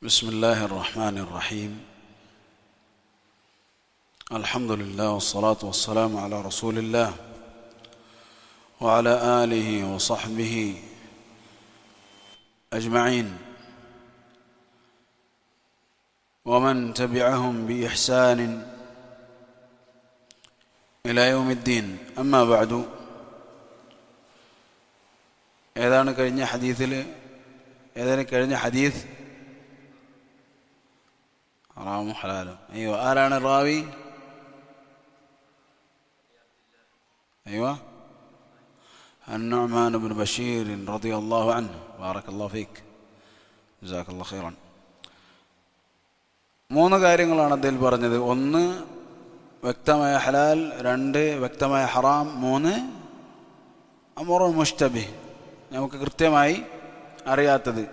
بسم الله الرحمن الرحيم. الحمد لله والصلاة والسلام على رسول الله وعلى آله وصحبه أجمعين ومن تبعهم بإحسان إلى يوم الدين. أما بعد. ഏതാണ് കഴിഞ്ഞ ഹദീസ് ഹറാമും ഹലാലും. അയ്യോ, ആരാണ് റാവി? അയ്യോ, النعمان بن بشير رضي الله عنه. بارك الله فيك. جزاك الله خيرا. മൂന്ന് കാര്യങ്ങളാണ് അതിൽ പറഞ്ഞത്. ഒന്ന്, വ്യക്തമായ ഹലാൽ. രണ്ട്, വ്യക്തമായ ഹറാം. മൂന്ന്, അമറുൻ മുഷ്തബിഹ്, നമുക്ക് കൃത്യമായി അറിയാത്തത്.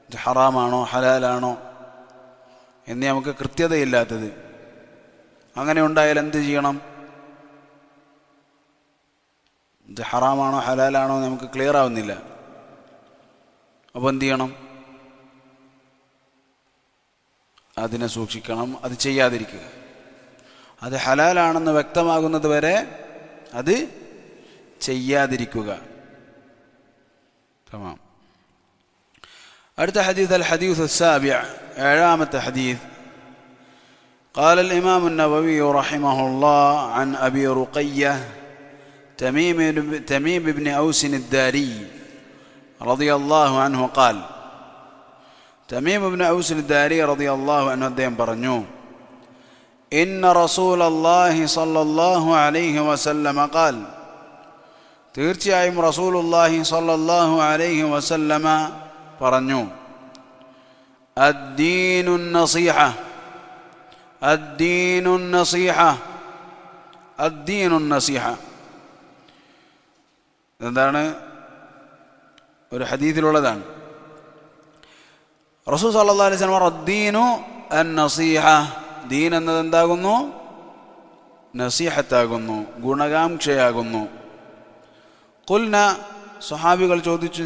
ഇത് ഹറാമാണോ ഹലാലാണോ എന്ന് നമുക്ക് കൃത്യതയില്ലാത്തത്. അങ്ങനെ ഉണ്ടായാൽ എന്ത് ചെയ്യണം? ഇത് ഹറാമാണോ ഹലാലാണോ നമുക്ക് ക്ലിയർ ആവുന്നില്ല. അപ്പോൾ എന്ത് ചെയ്യണം? അതിനെ സൂക്ഷിക്കണം, അത് ചെയ്യാതിരിക്കുക. അത് ഹലാലാണെന്ന് വ്യക്തമാകുന്നത് വരെ അത് ചെയ്യാതിരിക്കുക. തമാം. അടുത്ത ഹദീസ് الحديث السابع. ഏഴാമത്തെ ഹദീസ്. قال الإمام النووي رحمه الله عن أبي رقية تميم بن أوس الداري رضي الله عنه قال. تميم بن أوس الداري رضي الله عنه അദ്ദേഹം പറഞ്ഞു, إن رسول الله صلى الله عليه وسلم قال. തീർച്ചയായും റസൂലുള്ളാഹി സ്വല്ലല്ലാഹു അലൈഹി വസല്ലമ പറഞ്ഞു, അദ്ദീനു നസീഹ, അദ്ദീനു നസീഹ, അദ്ദീനു നസീഹ. എന്താണ്? ഒരു ഹദീസിലുള്ളതാണ്. റസൂൽ സല്ലല്ലാഹു അലൈഹി വസല്ലം പറഞ്ഞു, അദ്ദീനു അൻ നസീഹ. ദീൻ എന്നത് എന്താകുന്നു? നസീഹത്താകുന്നു, ഗുണകാംക്ഷയാകുന്നു. ഖുൽന, സ്വഹാബികൾ ചോദിച്ചു,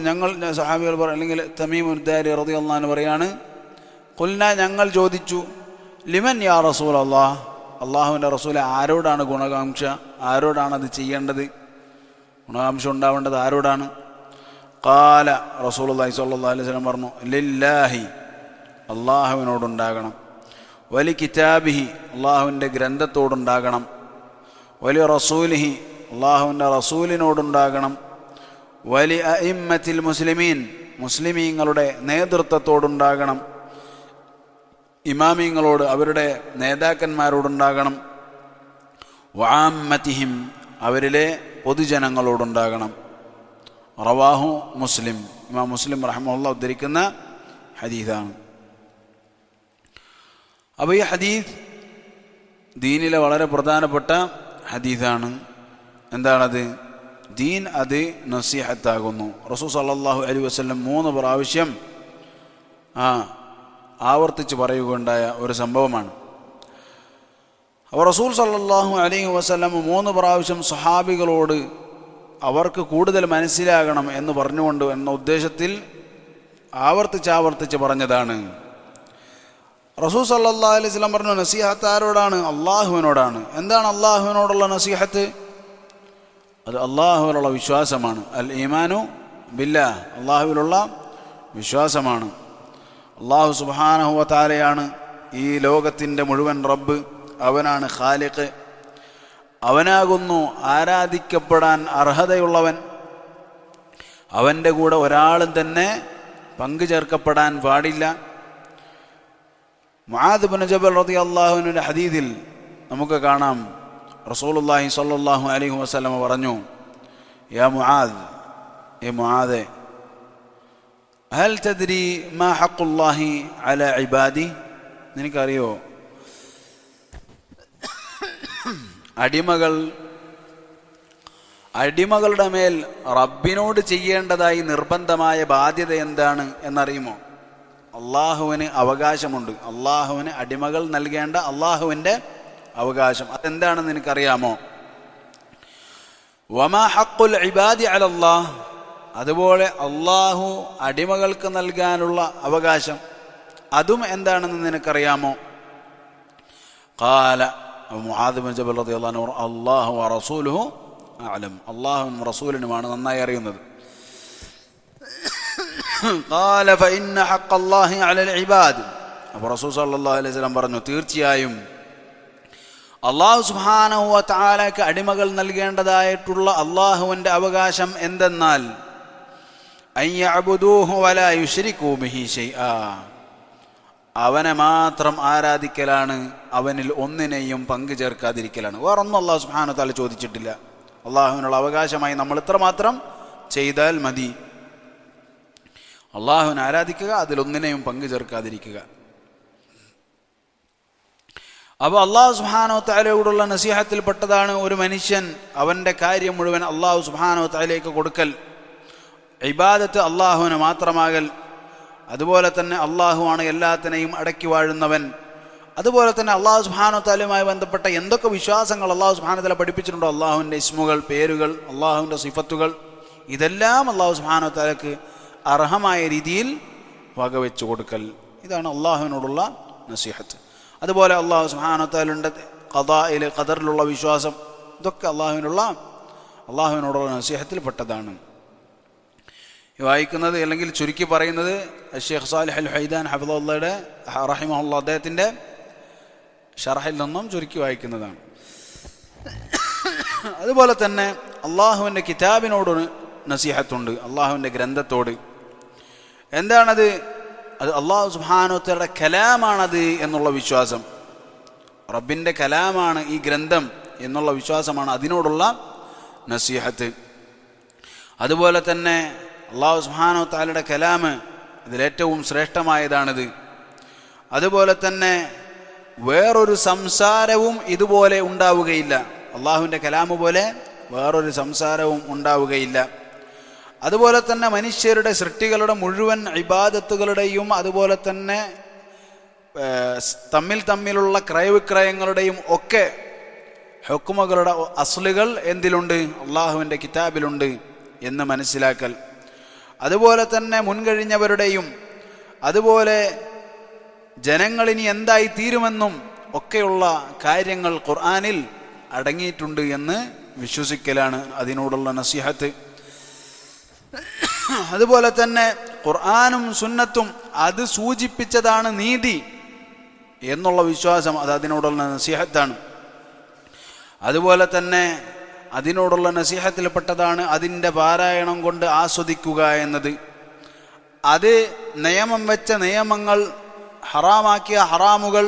സ്വഹാബികൾ അല്ലെങ്കിൽ തമീം ദാരി റളിയല്ലാഹു അൻഹു പറയാണ്, ഖുൽന, ഞങ്ങൾ ചോദിച്ചു, ലിമൻ യാ റസൂലല്ലാഹ്, അള്ളാഹുവിൻ്റെ റസൂലെ, ആരോടാണ് ഗുണകാംക്ഷ? ആരോടാണ് അത് ചെയ്യേണ്ടത്? ഗുണകാംക്ഷ ഉണ്ടാവേണ്ടത് ആരോടാണ്? ഖാല, റസൂലുള്ളാഹി സ്വല്ലല്ലാഹു അലൈഹി വസല്ലം പറഞ്ഞു, ലില്ലാഹി, അള്ളാഹുവിനോടുണ്ടാകണം. വലി കിതാബിഹി, അള്ളാഹുവിൻ്റെ ഗ്രന്ഥത്തോടുണ്ടാകണം. വലി റസൂലിഹി, അള്ളാഹുവിൻ്റെ റസൂലിനോടുണ്ടാകണം. വലി അഇമ്മത്തിൽ മുസ്ലിമീൻ, മുസ്ലിമീങ്ങളുടെ നേതൃത്വത്തോടുണ്ടാകണം. ഇമാമീങ്ങളോട്, അവരുടെ നേതാക്കന്മാരോടുണ്ടാകണം. വആമ്മത്തിഹിം, അവരിലെ പൊതുജനങ്ങളോടുണ്ടാകണം. റവാഹു മുസ്ലിം, ഇമാം മുസ്ലിം റഹിമഹുല്ലാഹ് ഉദ്ധരിക്കുന്ന ഹദീസാണ്. അപ്പോൾ ഈ ഹദീസ് ദീനിലെ വളരെ പ്രധാനപ്പെട്ട ഹദീസാണ്. എന്താണത്? ദീൻ അത് നസീഹത്താകുന്നു. റസൂൽ സല്ലല്ലാഹു അലൈഹി വസല്ലം 3 പ്രാവശ്യം ആവർത്തിച്ച് പറയുകയുണ്ടായ ഒരു സംഭവമാണ്. അപ്പോൾ റസൂൽ സല്ലല്ലാഹു അലൈഹി വസല്ലം 3 പ്രാവശ്യം സ്വഹാബികളോട് അവർക്ക് കൂടുതൽ മനസ്സിലാകണം എന്ന് പറഞ്ഞുകൊണ്ട് എന്ന ഉദ്ദേശത്തിൽ ആവർത്തിച്ച് പറഞ്ഞതാണ്. റസൂൽ സല്ലല്ലാഹു അലൈഹി വസല്ലം പറഞ്ഞു, നസീഹത്ത് ആരോടാണ്? അള്ളാഹുവിനോടാണ്. എന്താണ് അള്ളാഹുവിനോടുള്ള നസീഹത്ത്? അത് അള്ളാഹുവിലുള്ള വിശ്വാസമാണ്. അൽ ഈമാനു ബില്ലാഹ്, അള്ളാഹുവിലുള്ള വിശ്വാസമാണ്. അള്ളാഹു സുബ്ഹാനഹു വ തആലയാണ് ഈ ലോകത്തിൻ്റെ മുഴുവൻ റബ്ബ്. അവനാണ് ഖാലിഖ്. അവനാകുന്നു ആരാധിക്കപ്പെടാൻ അർഹതയുള്ളവൻ. അവൻ്റെ കൂടെ ഒരാളും തന്നെ പങ്കു ചേർക്കപ്പെടാൻ പാടില്ല. മുആദ് ഇബ്നു ജബൽ റളിയല്ലാഹു അൻഹുവിൻ്റെ ഹദീസിൽ നമുക്ക് കാണാം, റസൂലുള്ളാഹി സ്വല്ലല്ലാഹു അലൈഹി വസല്ലം പറഞ്ഞു, യാ മുആദ്, ഏ മുആദേ, ഹൽ തദ്രി മാ ഹഖുല്ലാഹി അലാ ഇബാദി, നിനക്കറിയോ അടിമകളുടെ മേൽ റബ്ബിനോട് ചെയ്യേണ്ടതായി നിർബന്ധമായ ബാധ്യത എന്താണ് എന്നറിയുമോ? അള്ളാഹുവിന് അവകാശമുണ്ട്. അള്ളാഹുവിന് അടിമകൾ നൽകേണ്ട അള്ളാഹുവിൻ്റെ അവകാശം അതെന്താണെന്ന് നിനക്കറിയാമോ? വമാ ഹഖുൽ ഇബാദി അലല്ലാഹ്, അതുപോലെ അള്ളാഹു അടിമകൾക്ക് നൽകാനുള്ള അവകാശം അതും എന്താണെന്ന് നിനക്കറിയാമോ? ഖാല മുആദ് ബിൻ ജബൽ റളിയല്ലാഹു അൻഹു അല്ലാഹു വറസൂലുഹു അഅലം, അല്ലാഹുവും റസൂലിനുമാണ് നന്നായി അറിയുന്നത്. ഖാല ഫഇന്ന ഹഖ്ഖല്ലാഹി അലൽ ഇബാദ്, അപ്പോൾ റസൂൽ സല്ലല്ലാഹു അലൈഹി വസല്ലം പറഞ്ഞു, തീർച്ചയായും അല്ലാഹു സുബ്ഹാനഹു വ തആലക്ക് അടിമകൾ നൽകേണ്ടതായിട്ടുള്ള അല്ലാഹുവിൻ്റെ അവകാശം എന്തെന്നാൽ അയ്യഅ്ബുദൂഹു വലാ യുശ്രികൂ ബിഹി ശൈആ, അവനെ മാത്രം ആരാധിക്കലാണ്, അവനിൽ ഒന്നിനെയും പങ്കു ചേർക്കാതിരിക്കലാണ്. വേറൊന്നും അല്ലാഹു സുബ്ഹാനഹു വ തആല ചോദിച്ചിട്ടില്ല. അള്ളാഹുവിനുള്ള അവകാശമായി നമ്മൾ ഇത്രമാത്രം ചെയ്താൽ മതി. അള്ളാഹുവിനെ ആരാധിക്കുക, അതിലൊന്നിനെയും പങ്കു ചേർക്കാതിരിക്കുക. അപ്പോൾ അള്ളാഹു സുബ്ഹാനഹു വ തആലയോടുള്ള നസീഹത്തിൽപ്പെട്ടതാണ് ഒരു മനുഷ്യൻ അവൻ്റെ കാര്യം മുഴുവൻ അള്ളാഹു സുബ്ഹാനഹു വ തആലയ്ക്ക് കൊടുക്കൽ, ഇബാദത്ത് അള്ളാഹുവിന് മാത്രമാകൽ. അതുപോലെ തന്നെ അള്ളാഹുവാണ് എല്ലാത്തിനെയും അടക്കി വാഴുന്നവൻ. അതുപോലെ തന്നെ അള്ളാഹു സുബ്ഹാനഹു വ തആലയുമായി ബന്ധപ്പെട്ട എന്തൊക്കെ വിശ്വാസങ്ങൾ അള്ളാഹു സുബ്ഹാനഹു വ തആല പഠിപ്പിച്ചിട്ടുണ്ടോ, അള്ളാഹുവിൻ്റെ ഇസ്മുകൾ, പേരുകൾ, അള്ളാഹുവിൻ്റെ സിഫത്തുകൾ, ഇതെല്ലാം അള്ളാഹു സുബ്ഹാനഹു വ തആലക്ക് അർഹമായ രീതിയിൽ വകവെച്ചു കൊടുക്കൽ. ഇതാണ് അള്ളാഹുവിനോടുള്ള നസീഹത്ത്. അതുപോലെ അള്ളാഹു സുബ്ഹാനഹു വ തആലയുടെ ഖദാഇൽ, ഖദറിലുള്ള വിശ്വാസം, ഇതൊക്കെ അള്ളാഹുവിനോടുള്ള നസീഹത്തിൽപ്പെട്ടതാണ്. വായിക്കുന്നത് അല്ലെങ്കിൽ ചുരുക്കി പറയുന്നത് ഷെയ്ഖ് സാലിഹ് അൽ ഹൈദാൻ ഹഫിദുല്ലാഹയുടെ റഹിമഹുല്ലാഹ് അദ്ദേഹത്തിൻ്റെ ഷറഹിൽ നിന്നും ചുരുക്കി വായിക്കുന്നതാണ്. അതുപോലെ തന്നെ അള്ളാഹുവിൻ്റെ കിതാബിനോട് നസീഹത്തുണ്ട്, അള്ളാഹുവിൻ്റെ ഗ്രന്ഥത്തോട്. എന്താണത്? അത് അള്ളാഹു സുബ്ഹാനഹു വ തആലയുടെ കലാമാണത് എന്നുള്ള വിശ്വാസം, റബ്ബിൻ്റെ കലാമാണ് ഈ ഗ്രന്ഥം എന്നുള്ള വിശ്വാസമാണ് അതിനോടുള്ള നസീഹത്ത്. അതുപോലെ തന്നെ അള്ളാഹു സുബ്ഹാനഹു വ തആലയുടെ കലാം അതിലേറ്റവും ശ്രേഷ്ഠമായതാണിത്. അതുപോലെ തന്നെ വേറൊരു സംസാരവും ഇതുപോലെ ഉണ്ടാവുകയില്ല, അള്ളാഹുവിൻ്റെ കലാമ് പോലെ വേറൊരു സംസാരവും ഉണ്ടാവുകയില്ല. അതുപോലെ തന്നെ മനുഷ്യരുടെ സൃഷ്ടികളുടെ മുഴുവൻ ഇബാദത്തുകളുടെയും അതുപോലെ തന്നെ തമ്മിലുള്ള ക്രയവിക്രയങ്ങളുടെയും ഒക്കെ ഹുക്മുകളുടെ അസ്ലുകൾ എന്തിലുണ്ട്? അള്ളാഹുവിൻ്റെ കിതാബിലുണ്ട് എന്ന് മനസ്സിലാക്കൽ. അതുപോലെ തന്നെ മുൻകഴിഞ്ഞവരുടെയും അതുപോലെ ജനങ്ങളിനി എന്തായി തീരുമെന്നും ഒക്കെയുള്ള കാര്യങ്ങൾ ഖുർആനിൽ അടങ്ങിയിട്ടുണ്ട് എന്ന് വിശ്വസിക്കലാണ് അതിനോടുള്ള നസീഹത്ത്. അതുപോലെ തന്നെ ഖുർആനും സുന്നത്തും അത് സൂചിപ്പിച്ചതാണ് നീതി എന്നുള്ള വിശ്വാസം, അത് അതിനോടുള്ള നസീഹത്താണ്. അതുപോലെ തന്നെ അതിനോടുള്ള നസീഹത്തിൽപ്പെട്ടതാണ് അതിൻ്റെ പാരായണം കൊണ്ട് ആസ്വദിക്കുക എന്നത്. അത് നിയമം വെച്ച നിയമങ്ങൾ, ഹറാമാക്കിയ ഹറാമുകൾ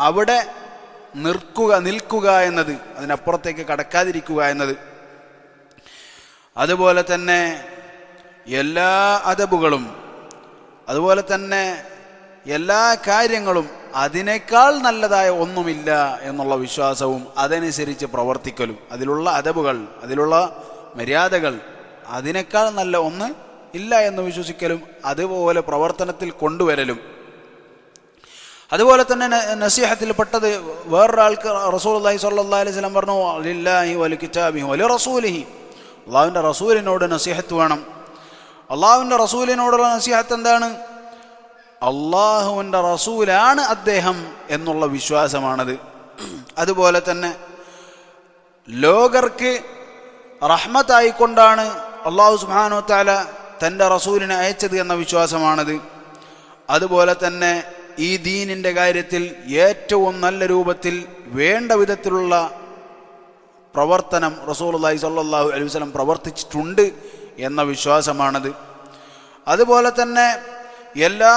അവിടെ നിൽക്കുക എന്നത്, അതിനപ്പുറത്തേക്ക് കടക്കാതിരിക്കുക എന്നത്. അതുപോലെ തന്നെ എല്ലാ അദബുകളും അതുപോലെ തന്നെ എല്ലാ കാര്യങ്ങളും അതിനേക്കാൾ നല്ലതായ ഒന്നുമില്ല എന്നുള്ള വിശ്വാസവും അതനുസരിച്ച് പ്രവർത്തിക്കലും, അതിലുള്ള അദബുകൾ, അതിലുള്ള മര്യാദകൾ അതിനേക്കാൾ നല്ല ഒന്ന് ഇല്ല എന്ന് വിശ്വസിക്കലും അതുപോലെ പ്രവർത്തനത്തിൽ കൊണ്ടുവരലും. അതുപോലെ തന്നെ നസീഹത്തിൽപ്പെട്ടത് വേറൊരാൾക്ക് റസൂലുള്ളാഹി സ്വല്ലല്ലാഹു അലൈഹി വസല്ലം പറഞ്ഞു, ലില്ലാഹി വലി കിതാബിഹി വലി റസൂലിഹി, അള്ളാഹുവിൻ്റെ റസൂലിനോട് നസീഹത്ത് വേണം. അള്ളാഹുവിൻ്റെ റസൂലിനോടുള്ള നസീഹത്ത് എന്താണ്? അള്ളാഹുവിൻ്റെ റസൂലാണ് അദ്ദേഹം എന്നുള്ള വിശ്വാസമാണത്. അതുപോലെ തന്നെ ലോകർക്ക് റഹ്മത്തായിക്കൊണ്ടാണ് അള്ളാഹു സുബ്ഹാനഹു വ തആല തൻ്റെ റസൂലിനെ അയച്ചത് എന്ന വിശ്വാസമാണത്. അതുപോലെ തന്നെ ഈ ദീനിൻ്റെ കാര്യത്തിൽ ഏറ്റവും നല്ല രൂപത്തിൽ വേണ്ട വിധത്തിലുള്ള പ്രവർത്തനം റസൂലുള്ളാഹി സ്വല്ലല്ലാഹു അലൈഹി വസല്ലം പ്രവർത്തിച്ചിട്ടുണ്ട് എന്ന വിശ്വാസമാണത്. അതുപോലെ തന്നെ എല്ലാ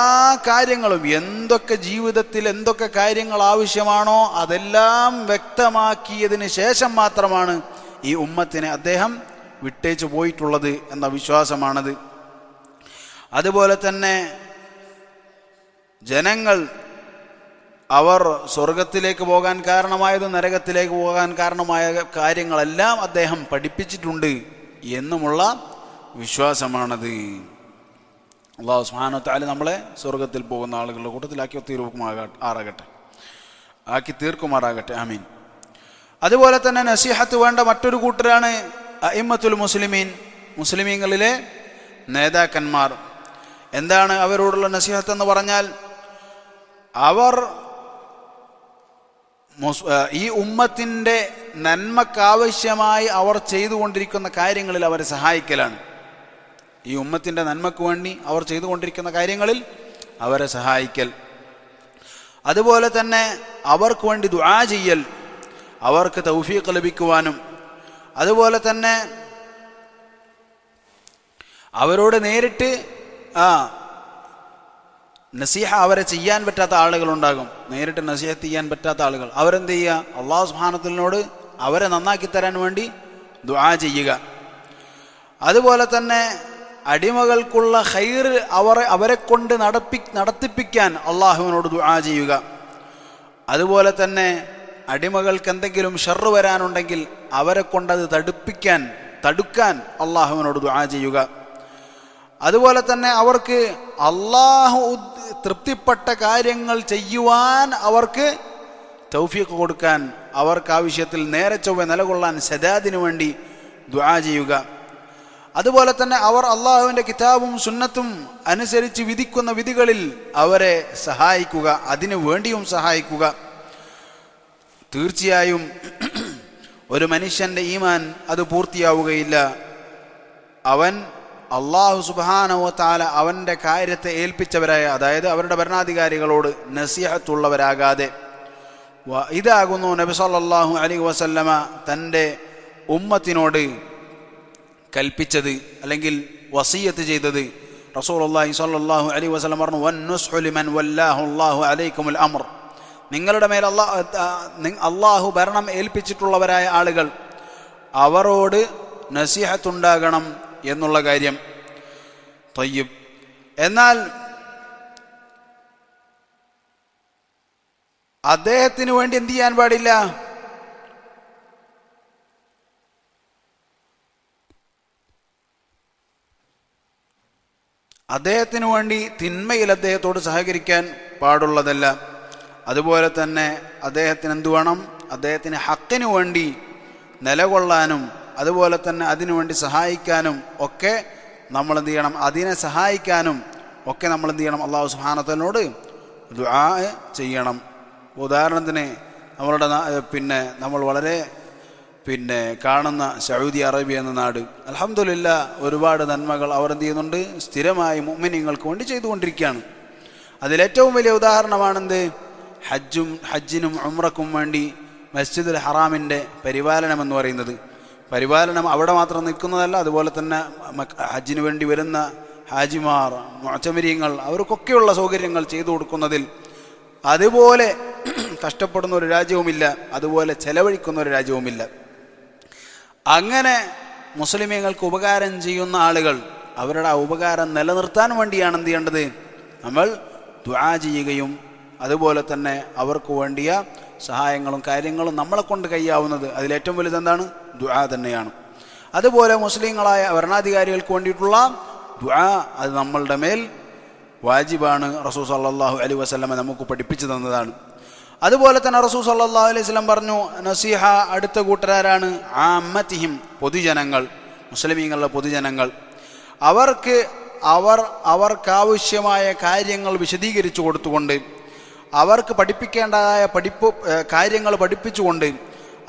കാര്യങ്ങളും, എന്തൊക്കെ ജീവിതത്തിൽ എന്തൊക്കെ കാര്യങ്ങൾ ആവശ്യമാണോ അതെല്ലാം വ്യക്തമാക്കിയതിന് ശേഷം മാത്രമാണ് ഈ ഉമ്മത്തിനെ അദ്ദേഹം വിട്ടേച്ചു പോയിട്ടുള്ളത് എന്ന വിശ്വാസമാണത്. അതുപോലെ തന്നെ ജനങ്ങൾ അവർ സ്വർഗത്തിലേക്ക് പോകാൻ കാരണമായതും നരകത്തിലേക്ക് പോകാൻ കാരണമായ കാര്യങ്ങളെല്ലാം അദ്ദേഹം പഠിപ്പിച്ചിട്ടുണ്ട് എന്നുമുള്ള വിശ്വാസമാണത്. അല്ലാഹു സുബ്ഹാനഹു വ തആല നമ്മളെ സ്വർഗത്തിൽ പോകുന്ന ആളുകളുടെ കൂട്ടത്തിലാക്കി തീർക്കുമാറാകട്ടെ. ആമീൻ. അതുപോലെ തന്നെ നസീഹത്ത് വേണ്ട മറ്റൊരു കൂട്ടരാണ് അഇമ്മത്തുൽ മുസ്ലിമീൻ, മുസ്ലിമീങ്ങളിലെ നേതാക്കന്മാർ. എന്താണ് അവരോടുള്ള നസീഹത്ത് എന്ന് പറഞ്ഞാൽ, അവർ ഈ ഉമ്മത്തിൻ്റെ നന്മക്കാവശ്യമായി അവർ ചെയ്തുകൊണ്ടിരിക്കുന്ന കാര്യങ്ങളിൽ അവരെ സഹായിക്കലാണ്. ഈ ഉമ്മത്തിൻ്റെ നന്മയ്ക്ക് വേണ്ടി അവർ ചെയ്തുകൊണ്ടിരിക്കുന്ന കാര്യങ്ങളിൽ അവരെ സഹായിക്കൽ. അതുപോലെ തന്നെ അവർക്ക് വേണ്ടി ദുആ ചെയ്യൽ, അവർക്ക് തൗഫീഖ് ലഭിക്കുവാനും, അതുപോലെ തന്നെ അവരോട് നേരിട്ട് നസീഹ അവരെ ചെയ്യാൻ പറ്റാത്ത ആളുകളുണ്ടാകും. നേരിട്ട് നസീഹത്ത് ചെയ്യാൻ പറ്റാത്ത ആളുകൾ അവരെന്ത് ചെയ്യുക? അള്ളാഹു സുബ്ഹാനഹു അവരെ നന്നാക്കി തരാൻ വേണ്ടി ദുആ ചെയ്യുക. അതുപോലെ തന്നെ അടിമകൾക്കുള്ള ഖൈർ അവരെ കൊണ്ട് നടത്തിപ്പിക്കാൻ അള്ളാഹുവിനോട് ദുആ ചെയ്യുക. അതുപോലെ തന്നെ അടിമകൾക്ക് എന്തെങ്കിലും ഷർറ് വരാനുണ്ടെങ്കിൽ അവരെ കൊണ്ടത് തടുക്കാൻ അള്ളാഹുവിനോട് ദുആ ചെയ്യുക. അതുപോലെ തന്നെ അവർക്ക് അള്ളാഹു തൃപ്തിപ്പെട്ട കാര്യങ്ങൾ ചെയ്യുവാൻ അവർക്ക് തൗഫീഖ് കൊടുക്കാൻ, അവർക്ക് ആവശ്യത്തിൽ നേരെ ചൊവ്വെ നിലകൊള്ളാൻ സദാദിനു വേണ്ടി ദുആ ചെയ്യുക. അതുപോലെ തന്നെ അവർ അള്ളാഹുവിൻ്റെ കിതാബും സുന്നത്തും അനുസരിച്ച് വിധിക്കുന്ന വിധികളിൽ അവരെ സഹായിക്കുക, അതിനു വേണ്ടിയും സഹായിക്കുക. തീർച്ചയായും ഒരു മനുഷ്യൻ്റെ ഈമാൻ അത് പൂർത്തിയാവുകയില്ല. അവൻ അള്ളാഹു സുബ്ഹാനഹു വ തആല അവൻ്റെ കാര്യത്തെ ഏൽപ്പിച്ചവരായ, അതായത് അവരുടെ ഭരണാധികാരികളോട് നസീഹത്തുള്ളവരാകാതെ. ഇതാകുന്നു നബി സല്ലല്ലാഹു അലൈഹി വസല്ലമ തൻ്റെ ഉമ്മത്തിനോട് കൽപ്പിച്ചത്, അല്ലെങ്കിൽ വസിയത്ത് ചെയ്തത്. റസൂലുള്ളാഹി സ്വല്ലല്ലാഹു അലൈഹി വസല്ലം പറഞ്ഞു, വന്നുസ്ഹു ലിമൻ വല്ലാഹു അല്ലാഹു അലൈക്കുമുൽ അംർ, നിങ്ങളുടെ മേൽ അള്ളാഹു ഭരണം ഏൽപ്പിച്ചിട്ടുള്ളവരായ ആളുകൾ, അവരോട് നസീഹത്തുണ്ടാകണം എന്നുള്ള കാര്യം. തയ്യിബ്. എന്നാൽ അദ്ദേഹത്തിന് വേണ്ടി എന്ത് ചെയ്യാൻ പാടില്ല? അദ്ദേഹത്തിന് വേണ്ടി തിന്മയിൽ അദ്ദേഹത്തോട് സഹകരിക്കാൻ പാടുള്ളതല്ല. അതുപോലെ തന്നെ അദ്ദേഹത്തിന് എന്തു വേണം? അദ്ദേഹത്തിന് ഹക്കിനു വേണ്ടി നിലകൊള്ളാനും അതുപോലെ തന്നെ അതിനുവേണ്ടി സഹായിക്കാനും ഒക്കെ നമ്മൾ എന്ത് ചെയ്യണം? അതിനെ സഹായിക്കാനും ഒക്കെ നമ്മൾ എന്ത് ചെയ്യണം? അള്ളാഹു സുബ്ഹാനഹു വ തആലയോട് ദുആ ചെയ്യണം. ഉദാഹരണത്തിന് നമ്മൾ വളരെ കാണുന്ന സൗദി അറേബ്യ എന്ന നാട്, അൽഹംദുലില്ലാ ഒരുപാട് നന്മകൾ അവർ എന്ത് ചെയ്യുന്നുണ്ട്? സ്ഥിരമായി മുഅ്മിനീങ്ങൾക്ക് വേണ്ടി ചെയ്തുകൊണ്ടിരിക്കുകയാണ്. അതിലേറ്റവും വലിയ ഉദാഹരണമാണെന്ത്? ഹജ്ജിനും ഉംറക്കും വേണ്ടി മസ്ജിദുൽ ഹറാമിൻ്റെ പരിപാലനം എന്ന് പറയുന്നത്. പരിപാലനം അവിടെ മാത്രം നിൽക്കുന്നതല്ല, അതുപോലെ തന്നെ ഹജ്ജിന് വേണ്ടി വരുന്ന ഹാജിമാർ, മുഅ്തമിരീങ്ങൾ, അവർക്കൊക്കെയുള്ള സൗകര്യങ്ങൾ ചെയ്തു കൊടുക്കുന്നതിൽ അതുപോലെ കഷ്ടപ്പെടുന്ന ഒരു രാജ്യവുമില്ല, അതുപോലെ ചെലവഴിക്കുന്ന ഒരു രാജ്യവുമില്ല. അങ്ങനെ മുസ്ലിമീങ്ങൾക്ക് ഉപകാരം ചെയ്യുന്ന ആളുകൾ അവരുടെ ആ ഉപകാരം നിലനിർത്താൻ വേണ്ടിയാണ് എന്ത് ചെയ്യേണ്ടത്? നമ്മൾ ദുആ ചെയ്യുകയും അതുപോലെ തന്നെ അവർക്ക് വേണ്ടിയ സഹായങ്ങളും കാര്യങ്ങളും നമ്മളെ കൊണ്ട് കഴിയാവുന്നത്, അതിലേറ്റവും വലുതെന്താണ്? ദുആ തന്നെയാണ്. അതുപോലെ മുസ്ലിങ്ങളായ ഭരണാധികാരികൾക്ക് വേണ്ടിയിട്ടുള്ള ദുആ അത് നമ്മളുടെ മേൽ വാജിബാണ്. റസൂൽ സല്ലല്ലാഹു അലൈഹി വസല്ലം നമുക്ക് പഠിപ്പിച്ചു തന്നതാണ്. അതുപോലെ തന്നെ റസൂൽ സല്ലല്ലാഹു അലൈഹി വസല്ലം പറഞ്ഞു, നസീഹ അടുത്ത കൂട്ടരാരാണ്? ആമ്മത്തിഹിം, പൊതുജനങ്ങൾ, മുസ്ലിമീങ്ങളുടെ പൊതുജനങ്ങൾ. അവർക്കാവശ്യമായ കാര്യങ്ങൾ വിശദീകരിച്ചു കൊടുത്തുകൊണ്ട്, അവർക്ക് പഠിപ്പിക്കേണ്ടതായ കാര്യങ്ങൾ പഠിപ്പിച്ചുകൊണ്ട്,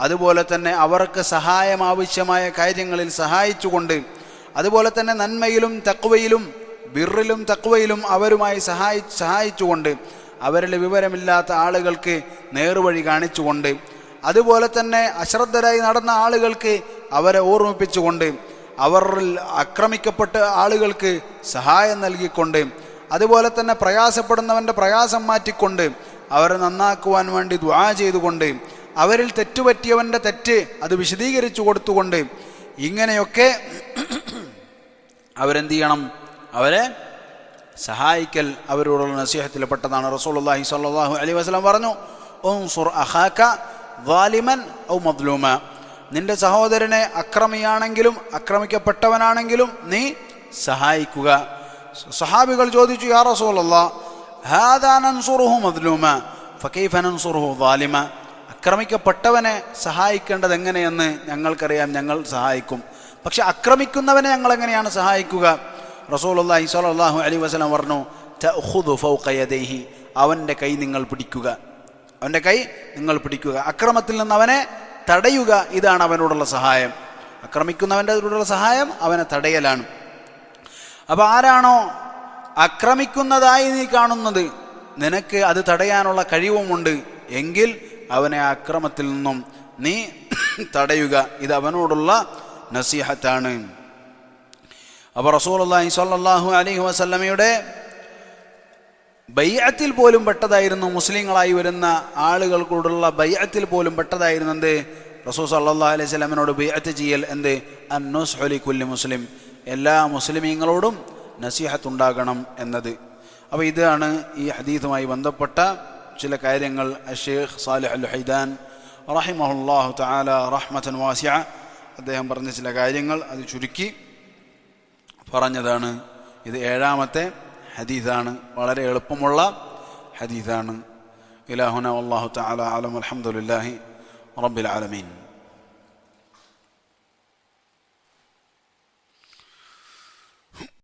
അതുപോലെ തന്നെ അവർക്ക് സഹായം ആവശ്യമായ കാര്യങ്ങളിൽ സഹായിച്ചുകൊണ്ട്, അതുപോലെ തന്നെ നന്മയിലും തഖ്വയിലും ബിറിലും തഖ്വയിലും അവരുമായി സഹായിച്ചുകൊണ്ട്, അവരിൽ വിവരമില്ലാത്ത ആളുകൾക്ക് നേർവഴി കാണിച്ചുകൊണ്ട്, അതുപോലെ തന്നെ അശ്രദ്ധരായി നടന്ന ആളുകൾക്ക് അവരെ ഓർമ്മിപ്പിച്ചുകൊണ്ട്, അവരിൽ ആക്രമിക്കപ്പെട്ട ആളുകൾക്ക് സഹായം നൽകിക്കൊണ്ട്, അതുപോലെ തന്നെ പ്രയാസപ്പെടുന്നവൻ്റെ പ്രയാസം മാറ്റിക്കൊണ്ട് അവരെ നന്നാക്കുവാൻ വേണ്ടി ദുആ ചെയ്തുകൊണ്ട്, അവരിൽ തെറ്റുപറ്റിയവൻ്റെ തെറ്റ് അത് വിശദീകരിച്ചു കൊടുത്തുകൊണ്ട്, ഇങ്ങനെയൊക്കെ അവരെന്ത് ചെയ്യണം? അവരെ സഹായിക്കൽ അവരോടുള്ള നസീഹത്തിൽ പെട്ടതാണ്. റസൂലുള്ളാഹി സ്വല്ലല്ലാഹു അലൈഹി വസല്ലം പറഞ്ഞു, ഉൻസുർ അഖാക ളാലിമൻ ഔ മദ്ലൂമ, നിന്റെ സഹോദരനെ അക്രമിയാണെങ്കിലും ആക്രമിക്കപ്പെട്ടവനാണെങ്കിലും നീ സഹായിക്കുക. സഹാബികൾ ചോദിച്ചു, യാ റസൂലല്ലാഹ് ഹാദാ നൻസുറുഹു മദ്ലൂമ ഫകൈഫ നൻസുറുഹു ളാലിമ, ആക്രമിക്കപ്പെട്ടവനെ സഹായിക്കേണ്ടത് എങ്ങനെയെന്ന് ഞങ്ങൾക്കറിയാം, ഞങ്ങൾ സഹായിക്കും. പക്ഷെ ആക്രമിക്കുന്നവനെ ഞങ്ങൾ എങ്ങനെയാണ് സഹായിക്കുക? റസൂലുള്ളാഹി സ്വല്ലല്ലാഹു അലൈഹി വസല്ലം പറഞ്ഞു, തഅഖുദു ഫൗഖ യദൈഹി, അവൻ്റെ കൈ നിങ്ങൾ പിടിക്കുക, അവൻ്റെ കൈ നിങ്ങൾ പിടിക്കുക, അക്രമത്തിൽ നിന്ന് അവനെ തടയുക. ഇതാണ് അവനോടുള്ള സഹായം. ആക്രമിക്കുന്നവൻ്റെ അതിലൂടെയുള്ള സഹായം അവനെ തടയലാണ്. അപ്പോൾ ആരാണോ ആക്രമിക്കുന്നതായി നീ കാണുന്നത്, നിനക്ക് അത് തടയാനുള്ള കഴിവുമുണ്ട് എങ്കിൽ അവനെ അക്രമത്തിൽ നിന്നും നീ തടയുക. ഇത് അവനോടുള്ള നസീഹത്താണ്. അപ്പോൾ റസൂലുള്ളാഹി സ്വല്ലല്ലാഹു അലൈഹി വസല്ലമയുടെ ബൈഅത്തിൽ പോലും പെട്ടതായിരുന്നു, മുസ്ലിങ്ങളായി വരുന്ന ആളുകൾക്കോടുള്ള ബൈഅത്തിൽ പോലും പെട്ടതായിരുന്നു എന്ത്? റസൂൽ സല്ലല്ലാഹു അലൈഹി വസല്ലമയോട് ബൈഅത്ത് ചെയ്യൽ. എന്ത്? അന്നുസ്ഹു ലികുല്ലി മുസ്ലിം, എല്ലാ മുസ്ലിമീങ്ങളോടും നസീഹത്ത് ഉണ്ടാകണം എന്നത്. അപ്പോൾ ഇതാണ് ഈ ഹദീസുമായി ബന്ധപ്പെട്ട ചില കാര്യങ്ങൾ. അഷ്ശൈഖ് സാലിഹ് അൽ ഹൈദാൻ റഹിമഹുല്ലാഹു തആല റഹ്മതൻ വാസിഅ അദ്ദേഹം പറഞ്ഞ ചില കാര്യങ്ങൾ അത് ചുരുക്കി പറഞ്ഞതാണ്. ഇത് 7ാമത്തെ ഹദീസാണ്, വളരെ എളുപ്പമുള്ള ഹദീസാണ്. ഇലാഹുന വല്ലാഹു തആല അലം. അൽഹംദുലില്ലാഹി റബ്ബിൽ ആലമീൻ.